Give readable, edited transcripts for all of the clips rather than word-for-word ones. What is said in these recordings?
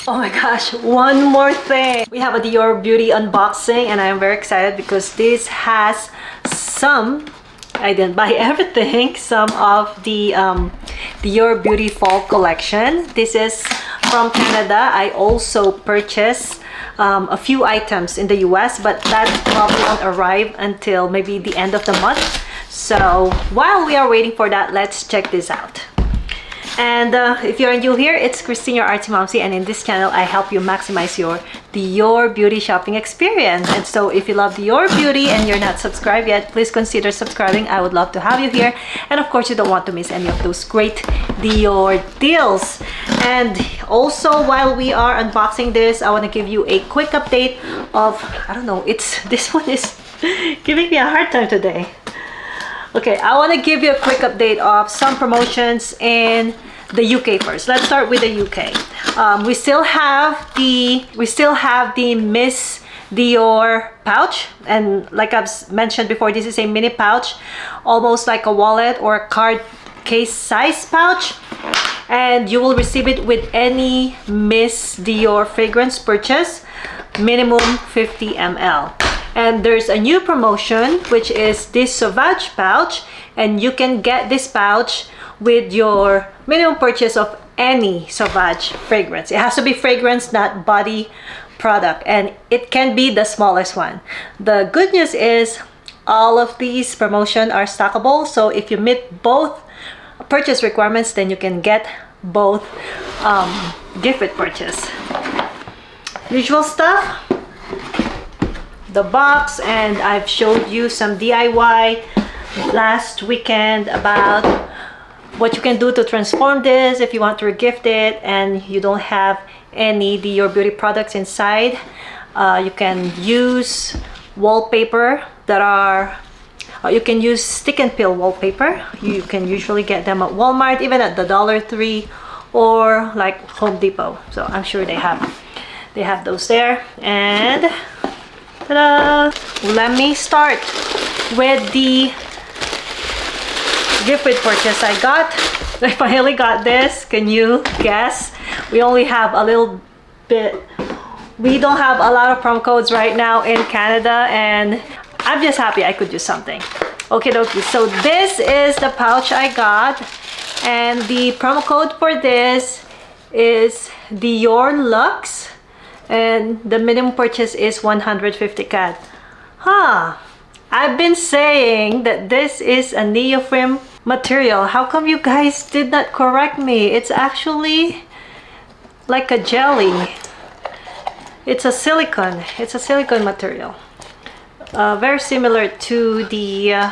Oh my gosh, one more thing. We have a Dior Beauty unboxing and I'm very excited because this has some, I didn't buy everything, some of the Dior Beauty Fall Collection. This is from Canada. I also purchased a few items in the US, but that probably won't arrive until maybe the end of the month. So while we are waiting for that, let's check this out. And if you're new here, it's Christine, your Artsy Momsy, and in this channel I help you maximize your Dior Beauty shopping experience. And so if you love Dior Beauty and you're not subscribed yet, please consider subscribing. I would love to have you here, and of course you don't want to miss any of those great Dior deals. And also, while we are unboxing this, I want to give you a quick update of, I don't know, this one is giving me a hard time today. Okay, I want to give you a quick update of some promotions in the UK first. Let's start with the UK. We still have the Miss Dior pouch, and like I've mentioned before, this is a mini pouch, almost like a wallet or a card case size pouch, and you will receive it with any Miss Dior fragrance purchase, minimum 50 ml. And there's a new promotion, which is this Sauvage pouch, and you can get this pouch with your minimum purchase of any Sauvage fragrance. It has to be fragrance, not body product, and it can be the smallest one. The good news is all of these promotions are stackable, so if you meet both purchase requirements, then you can get both gift with purchase. Usual stuff, the box, and I've showed you some DIY last weekend about what you can do to transform this if you want to regift it and you don't have any Dior Beauty products inside. You can use wallpaper that are you can use stick and peel wallpaper. You can usually get them at Walmart, even at the Dollar Tree or like Home Depot. So I'm sure they have those there. And ta-da! Let me start with the gift with purchase I got. I finally got this. Can you guess? We only have a little bit. We don't have a lot of promo codes right now in Canada, and I'm just happy I could do something. Okay, dokie. So this is the pouch I got, and the promo code for this is Dior Luxe, and the minimum purchase is 150 CAD. I've been saying that this is a neoprene material. How come you guys did not correct me? It's actually like a jelly. It's a silicone material. Very similar to the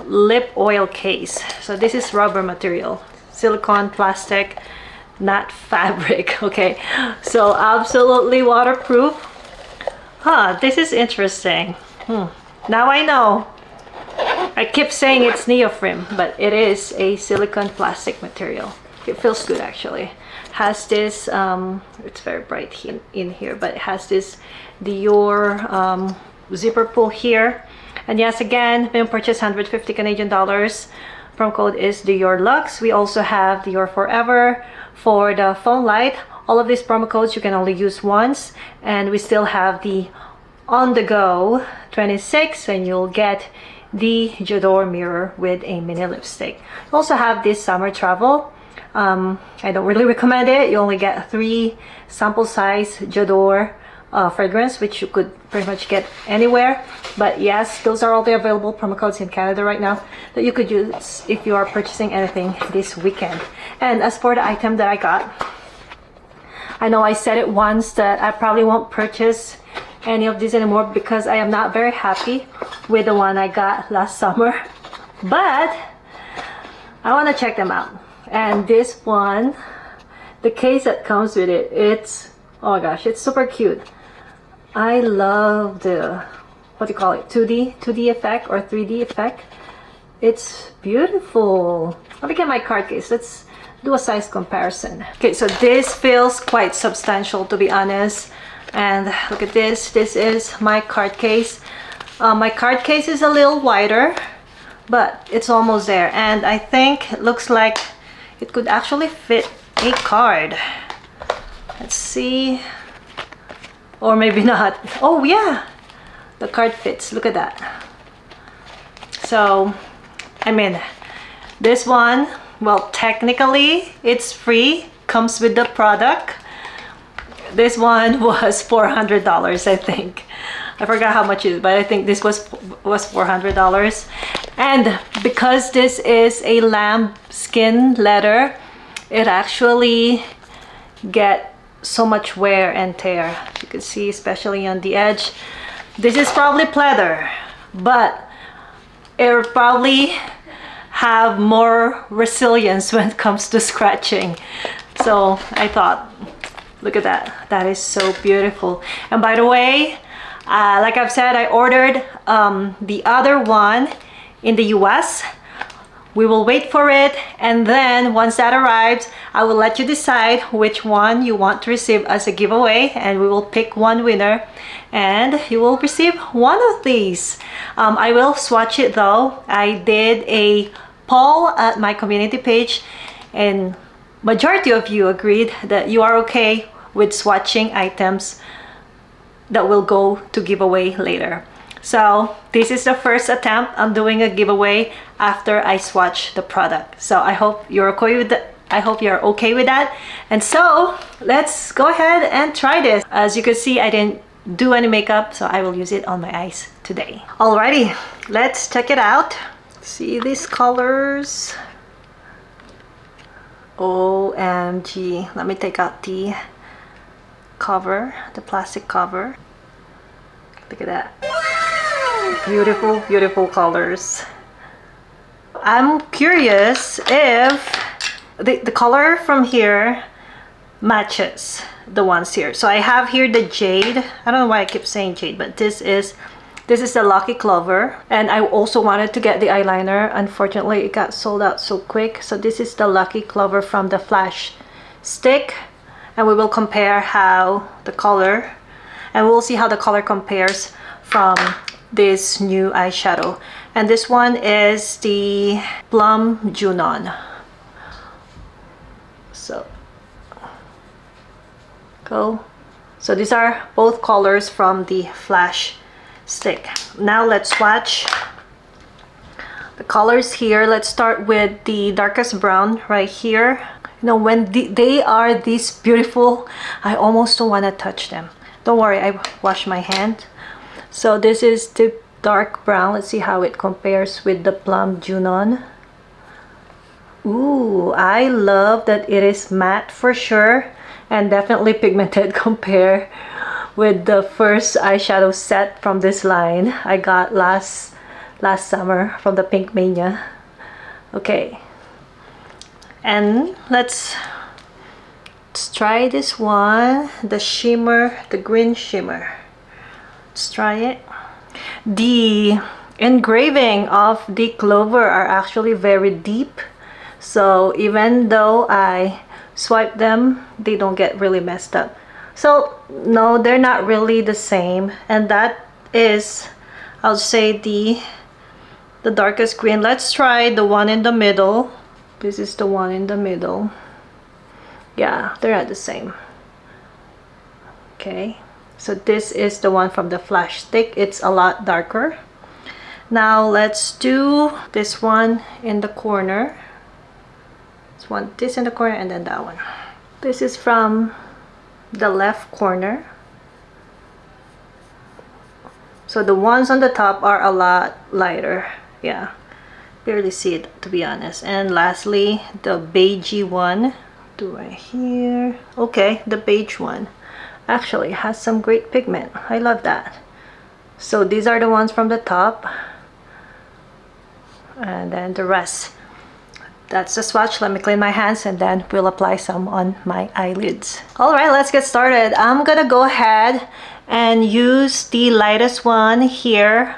lip oil case. So this is rubber material, silicone, plastic, not fabric. Okay, so absolutely waterproof. This is interesting. Now I know. I keep saying it's neoprene, but it is a silicone plastic material. It feels good actually. Has this it's very bright in here, but it has this Dior zipper pull here. And yes, again, minimum purchase 150 Canadian dollars. Promo code is Dior Luxe. We also have Dior Forever for the phone light. All of these promo codes you can only use once, and we still have the On The Go 26, and you'll get the J'adore mirror with a mini lipstick. You also have this summer travel. I don't really recommend it. You only get 3 sample size J'adore fragrance, which you could pretty much get anywhere. But yes, those are all the available promo codes in Canada right now that you could use if you are purchasing anything this weekend. And as for the item that I got, I know I said it once that I probably won't purchase any of these anymore because I am not very happy with the one I got last summer, but I want to check them out. And this one, the case that comes with it, it's, oh my gosh, it's super cute. I love the, what do you call it, 2D effect or 3D effect. It's beautiful. Let me get my card case. Let's do a size comparison. Okay, so this feels quite substantial, to be honest. And look at this. This is my card case. My card case is a little wider, but it's almost there. And I think it looks like it could actually fit a card. Let's see. Or maybe not. Oh yeah, the card fits. Look at that. So, I mean, this one, well, technically it's free, comes with the product. This one was $400, I think. I forgot how much it is, but I think this was $400. And because this is a lamb skin leather, it actually get so much wear and tear. You can see, especially on the edge. This is probably pleather, but it will probably have more resilience when it comes to scratching. So I thought, look at that. That is so beautiful. And by the way, like I've said, I ordered the other one in the US. We will wait for it, and then once that arrives, I will let you decide which one you want to receive as a giveaway, and we will pick one winner and you will receive one of these. I will swatch it though. I did a poll at my community page and majority of you agreed that you are okay with swatching items that will go to giveaway later. So this is the first attempt on doing a giveaway after I swatch the product. So I hope you're okay with that. I hope you're okay with that. And so let's go ahead and try this. As you can see, I didn't do any makeup, so I will use it on my eyes today. Alrighty, let's check it out. See these colors. OMG. Let me take out the cover, the plastic cover. Look at that. Beautiful, beautiful colors. I'm curious if the color from here matches the ones here. So I have here the jade. I don't know why I keep saying jade, but this is the Lucky Clover. And I also wanted to get the eyeliner. Unfortunately, it got sold out so quick. So this is the Lucky Clover from the Flash Stick. And we will compare how the color, and we'll see how the color compares from this new eyeshadow. And this one is the Plum Junon. So go. So these are both colors from the Flash Stick. Now let's swatch the colors here. Let's start with the darkest brown right here. You know, when they are this beautiful, I almost don't want to touch them. Don't worry, I wash my hand. So this is the dark brown. Let's see how it compares with the Plum Junon. Ooh, I love that it is matte for sure, and definitely pigmented compared with the first eyeshadow set from this line I got last summer from the Pink Mania. Okay, and let's try this one, the shimmer, the green shimmer. Let's try it. The engraving of the clover are actually very deep, so even though I swipe them, they don't get really messed up. So no, they're not really the same, and that is, I'll say, the darkest green. Let's try the one in the middle. This is the one in the middle. Yeah, they're not the same. Okay, so this is the one from the Flash Stick. It's a lot darker. Now let's do this one in the corner. This in the corner, and then that one. This is from the left corner. So the ones on the top are a lot lighter. Yeah, barely see it, to be honest. And lastly, the beigey one. Do right here. Okay, the beige one actually has some great pigment. I love that. So these are the ones from the top, and then the rest. That's the swatch. Let me clean my hands and then we'll apply some on my eyelids. All right, let's get started. I'm gonna go ahead and use the lightest one here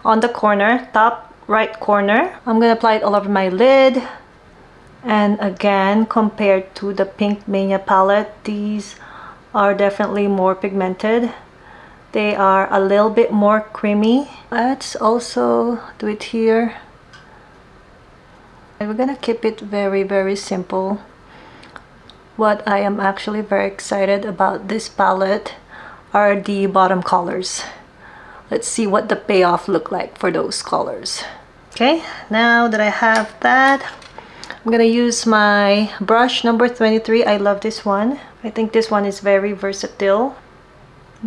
on the corner, top right corner. I'm gonna apply it all over my lid. And again, compared to the Pink Mania palette, these are definitely more pigmented. They are a little bit more creamy. Let's also do it here. And we're gonna keep it very, very simple. what I am actually very excited about this palette are the bottom colors. Let's see what the payoff look like for those colors. Okay, now that I have that, I'm gonna use my brush number 23. I love this one. I think this one is very versatile.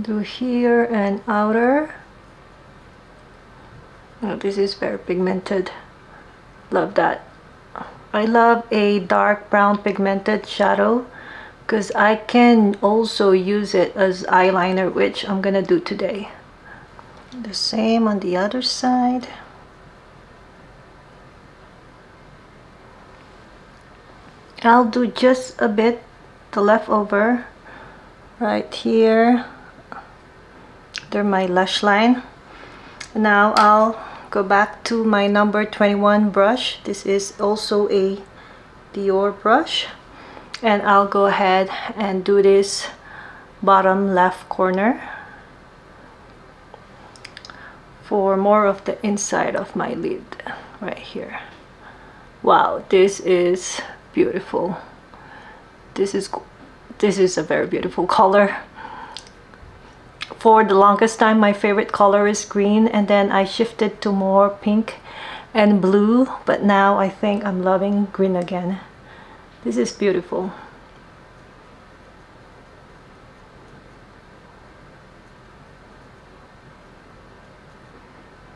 Do here and outer. Oh, this is very pigmented. Love that. I love a dark brown pigmented shadow because I can also use it as eyeliner, which I'm gonna do today. The same on the other side. I'll do just a bit, the leftover right here. They're my lash line. Now I'll go back to my number 21 brush. This is also a Dior brush, and I'll go ahead and do this bottom left corner for more of the inside of my lid right here. Wow, this is beautiful. This is a very beautiful color. For the longest time, my favorite color is green, and then I shifted to more pink and blue, but now I think I'm loving green again. This is beautiful.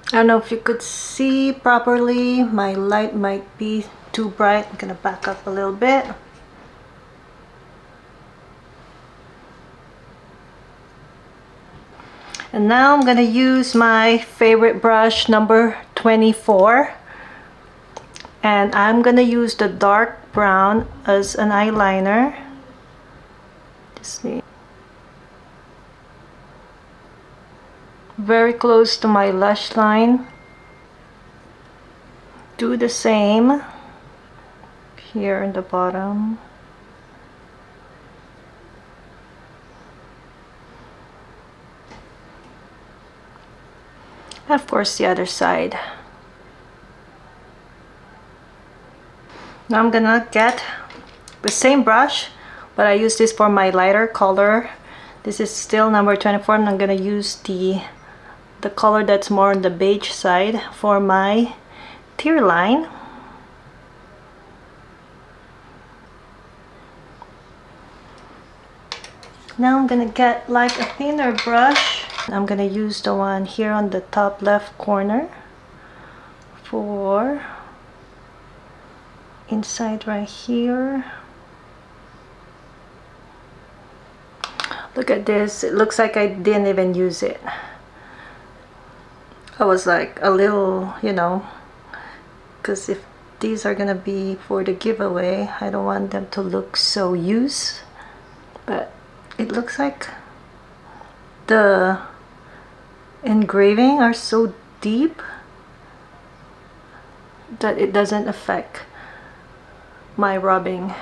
I don't know if you could see properly. My light might be too bright. I'm gonna back up a little bit. And now I'm gonna use my favorite brush number 24, and I'm gonna use the dark brown as an eyeliner. Just see. Very close to my lash line. Do the same here in the bottom. And of course the other side. Now I'm gonna get the same brush, but I use this for my lighter color. This is still number 24, and I'm gonna use the color that's more on the beige side for my tear line. Now I'm gonna get like a thinner brush. I'm gonna use the one here on the top left corner for inside right here. Look at this. It looks like I didn't even use it. I was like a little, you know, because if these are gonna be for the giveaway, I don't want them to look so used, but it looks like the engraving are so deep that it doesn't affect my rubbing.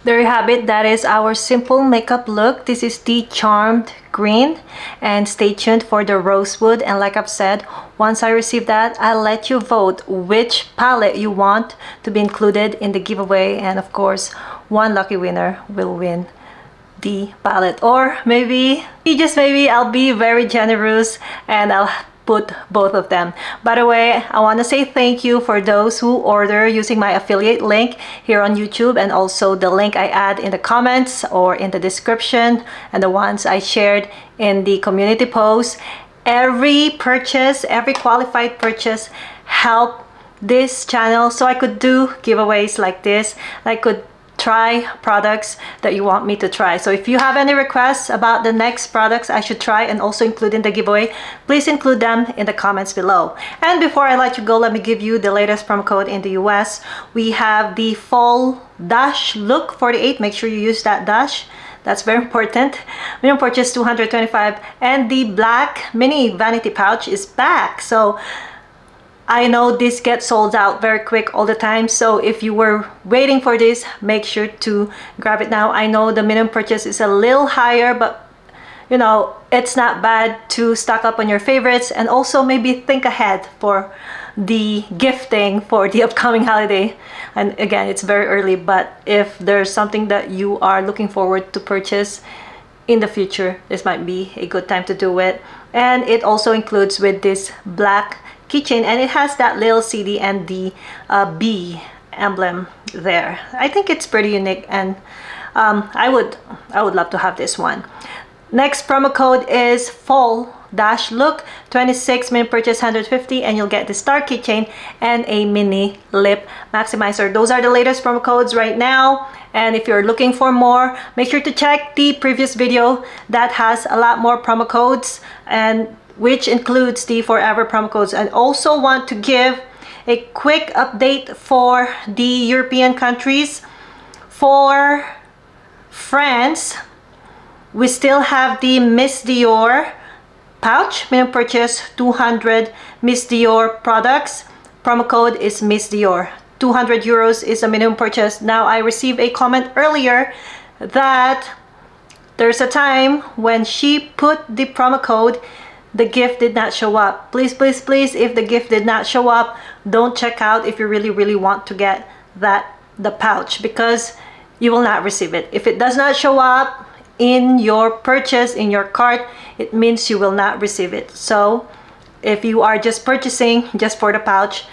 There you have it. That is our simple makeup look. This is the Charmed Green, and stay tuned for the Rosewood. And like I've said, once I receive that, I'll let you vote which palette you want to be included in the giveaway, and of course one lucky winner will win the palette. Or maybe, just maybe, I'll be very generous and I'll put both of them. By the way, I want to say thank you for those who order using my affiliate link here on YouTube, and also the link I add in the comments or in the description, and the ones I shared in the community post. Every purchase, every qualified purchase help this channel so I could do giveaways like this. I could try products that you want me to try. So if you have any requests about the next products I should try and also include in the giveaway, please include them in the comments below. And before I let you go, let me give you the latest promo code in the US. We have the fall dash look 48. Make sure you use that dash. That's very important. Minimum purchase $225, and the black mini vanity pouch is back. So I know this gets sold out very quick all the time, so if you were waiting for this, make sure to grab it now. I know the minimum purchase is a little higher, but you know, it's not bad to stock up on your favorites and also maybe think ahead for the gifting for the upcoming holiday. And again, it's very early, but if there's something that you are looking forward to purchase in the future, this might be a good time to do it. And it also includes with this black keychain, and it has that little CD and the bee emblem there. I think it's pretty unique, and I would love to have this one. Next promo code is fall-look 26, minimum purchase 150, and you'll get the star keychain and a mini lip maximizer. Those are the latest promo codes right now, and if you're looking for more, make sure to check the previous video that has a lot more promo codes, and which includes the forever promo codes. And also want to give a quick update for the European countries. For France, we still have the Miss Dior pouch, minimum purchase 200 Miss Dior products. Promo code is Miss Dior. 200 euros is a minimum purchase. Now, I received a comment earlier that there's a time when she put the promo code, the gift did not show up. Please, please, please, if the gift did not show up, don't check out if you really want to get the pouch, because you will not receive it. If it does not show up in your purchase, in your cart, it means you will not receive it. So if you are just purchasing just for the pouch,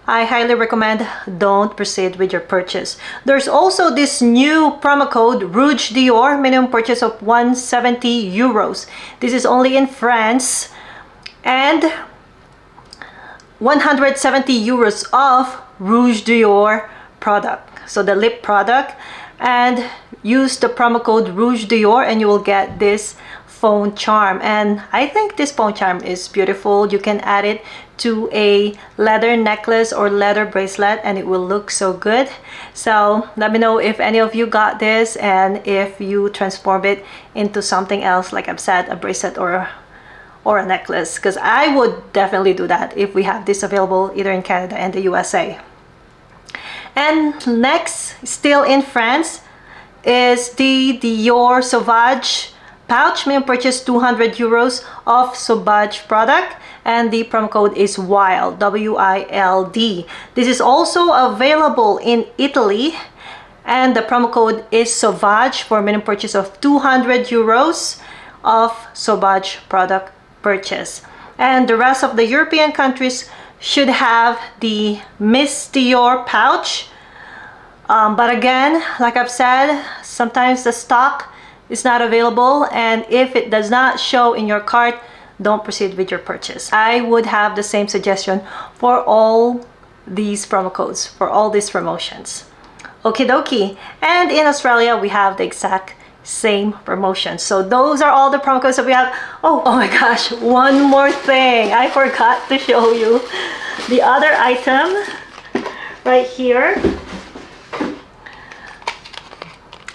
I highly recommend don't proceed with your purchase. There's also this new promo code, Rouge Dior, minimum purchase of 170 euros. This is only in France, and 170 euros of Rouge Dior product. So the lip product, and use the promo code Rouge Dior and you will get this phone charm. And I think this phone charm is beautiful. You can add it to a leather necklace or leather bracelet and it will look so good. So let me know if any of you got this and if you transform it into something else, like I've said, a bracelet or a necklace, because I would definitely do that if we have this available either in Canada and the USA. And next, still in France, is the Dior Sauvage pouch, minimum purchase 200 euros of Sauvage product, and the promo code is WILD, W-I-L-D. This is also available in Italy, and the promo code is Sauvage for minimum purchase of 200 euros of Sauvage product purchase. And the rest of the European countries should have the Miss Dior pouch. But again, like I've said, sometimes the stock is not available, and if it does not show in your cart, don't proceed with your purchase. I would have the same suggestion for all these promo codes, for all these promotions. Okie dokie. And in Australia, we have the exact same promotion. So those are all the promo codes that we have. Oh my gosh, one more thing. I forgot to show you the other item right here.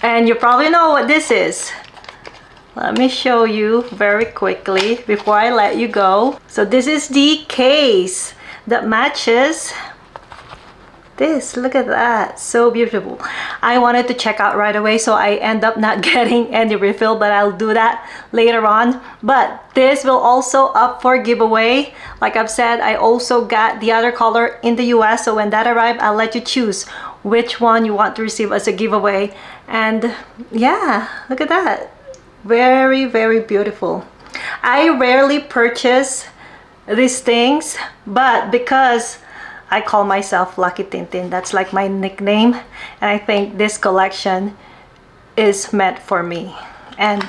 And you probably know what this is. Let me show you very quickly before I let you go. So this is the case that matches this. Look at that, so beautiful. I wanted to check out right away, so I end up not getting any refill, but I'll do that later on. But this will also up for giveaway. Like I've said, I also got the other color in the US, so when that arrives, I'll let you choose which one you want to receive as a giveaway. And yeah, look at that, very beautiful. I rarely purchase these things, but because I call myself Lucky Tintin, that's like my nickname, and I think this collection is meant for me, and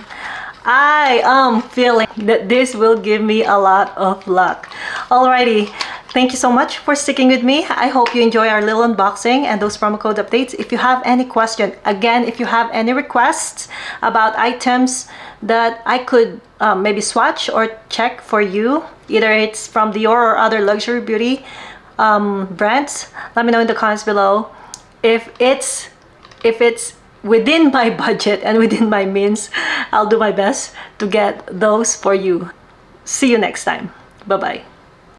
I am feeling that this will give me a lot of luck. Alrighty, thank you so much for sticking with me. I hope you enjoy our little unboxing and those promo code updates. If you have any question, again, if you have any requests about items that I could maybe swatch or check for you, either it's from Dior or other luxury beauty brands, let me know in the comments below. If it's within my budget and within my means, I'll do my best to get those for you. See you next time. Bye bye.